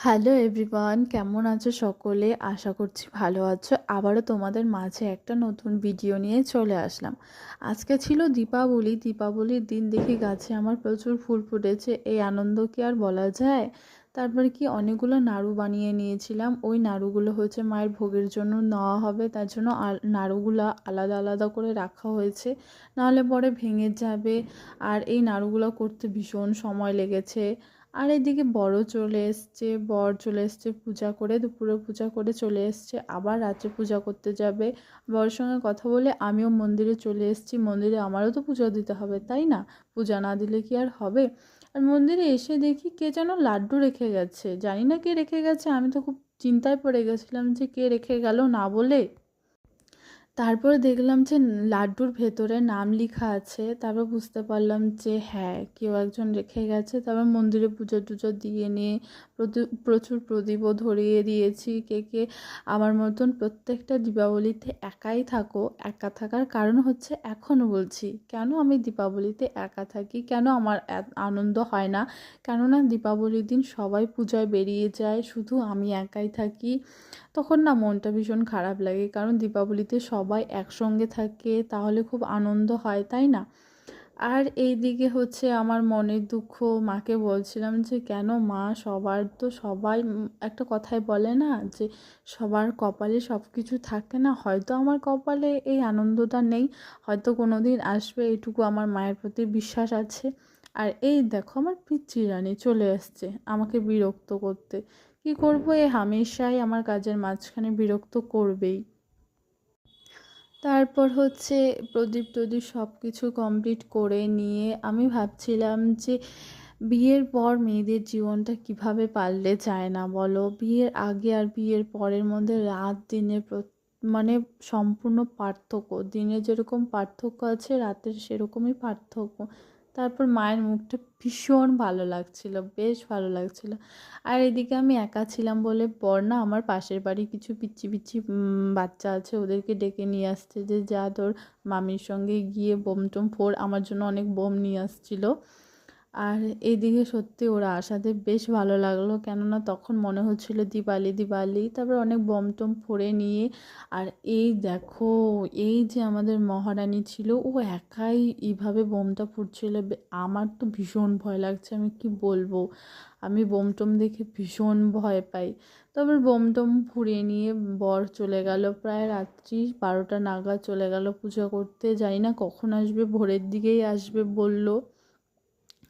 Hello everyone, কেমন আছো সকলে? আশা করছি ভালো আছো। আবারও তোমাদের মাঝে একটা নতুন ভিডিও নিয়ে চলে আসলাম। আজকে ছিল দীপাবলির দিন দেখি গাছে আমার প্রচুর ফুল ফুটেছে। এই আনন্দ কি আর বলা যায়? তারপরে কি অনেকগুলো নাড়ু বানিয়ে নিয়েছিলাম। ওই নাড়ুগুলো হচ্ছে মায়ের ভোগের জন্য নেওয়া হবে, তার জন্য নাড়ুগুলো আলাদা আলাদা করে রাখা হয়েছে, নাহলে পরে ভেঙে যাবে। আর এই নাড়ুগুলো করতে ভীষণ সময় লেগেছে। আর এদিকে বর চলে এসছে পূজা করে, দুপুরে পূজা করে চলে এসছে, আবার রাত্রে পূজা করতে যাবে। বরের সঙ্গে কথা বলে আমিও মন্দিরে চলে এসেছি। মন্দিরে আমারও তো পূজা দিতে হবে, তাই না? পূজা না দিলে কি আর হবে? আর মন্দিরে এসে দেখি কে যেন লাড্ডু রেখে গেছে, জানি না কে রেখে গেছে। আমি তো খুব চিন্তায় পড়ে গেছিলাম যে কে রেখে গেল না বলে। তারপর দেখলাম যে লাড্ডুর ভেতরে নাম লেখা আছে। তারপর বুঝতে পারলাম যে হ্যাঁ, কেউ একজন রেখে গেছে। তারপর মন্দিরে পুজো টুজো দিয়ে নিয়ে প্রচুর প্রদীপও ধরিয়ে দিয়েছি। কে আমার মতন প্রত্যেকটা দীপাবলিতে একাই থাকো? একা থাকার কারণ হচ্ছে, এখনও বলছি, কেন আমি দীপাবলিতে একা থাকি, কেন আমার আনন্দ হয় না? কেননা দীপাবলির দিন সবাই পূজায় বেরিয়ে যায়, শুধু আমি একাই থাকি। তখন না মনটা ভীষণ খারাপ লাগে, কারণ দীপাবলিতে সবাই একসঙ্গে থাকে, তাহলে খুব আনন্দ হয়, তাই না? আর এই দিকে হচ্ছে আমার মনের দুঃখ। মাকে বলছিলাম যে কেন মা, সবাই একটা কথাই বলে না যে সবার কপালে সব কিছু থাকে না, হয়তো আমার কপালে এই আনন্দটা নেই, হয়তো কোনো দিন আসবে, এইটুকু আমার মায়ের প্রতি বিশ্বাস আছে। আর এই দেখো আমার পিচ্চি রানী চলে আসছে আমাকে বিরক্ত করতে। কি করব, এ হামেশাই আমার কাজের মাঝখানে বিরক্ত করবেই। তারপর হচ্ছে প্রদীপ সব কিছু কমপ্লিট করে নিয়ে আমি ভাবছিলাম যে বিয়ের পর মেয়েদের জীবনটা কিভাবে পাল্টে যায় না বলো? বিয়ের আগে আর বিয়ের পরের মধ্যে রাত দিনের মানে সম্পূর্ণ পার্থক্য। দিনে যেরকম পার্থক্য আছে, রাতের সেরকমই পার্থক্য। তারপর মায়ের মুখটা ভীষণ ভালো লাগছিল, বেশ ভালো লাগছিল। আর এদিকে আমি একা ছিলাম বলে বর না আমার পাশের বাড়ি কিছু পিচ্চি পিচ্চি বাচ্চা আছে, ওদেরকে ডেকে নিয়ে আসছে যে যা তোর মামির সঙ্গে গিয়ে বোম টোম ফোড়। আমার জন্য অনেক বোম নিয়ে আসছিল। আর এইদিকে সত্যি ওরা আসাতে বেশ ভালো লাগলো, কেননা তখন মনে হচ্ছিল দিওয়ালি। তারপর অনেক বোম টোম ফোড়ে নিয়ে, আর এই দেখো, এই যে আমাদের মহারানী ছিল, ও একাই এইভাবে বোমটা ফুটছিল। আমার তো ভীষণ ভয় লাগছে, আমি কি বলবো, আমি বোম টোম দেখে ভীষণ ভয় পাই। তারপর বোম টোম ফুরিয়ে নিয়ে বর চলে গেল, প্রায় রাত্রি 12টা নাগাদ চলে গেল পূজা করতে। জানি না কখন আসবে, ভোরের দিকেই আসবে বলল।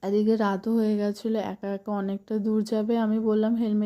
এদিকে রাতও হয়ে গেছিলো, একা একা অনেকটা দূর যাবে। আমি বললাম হেলমেট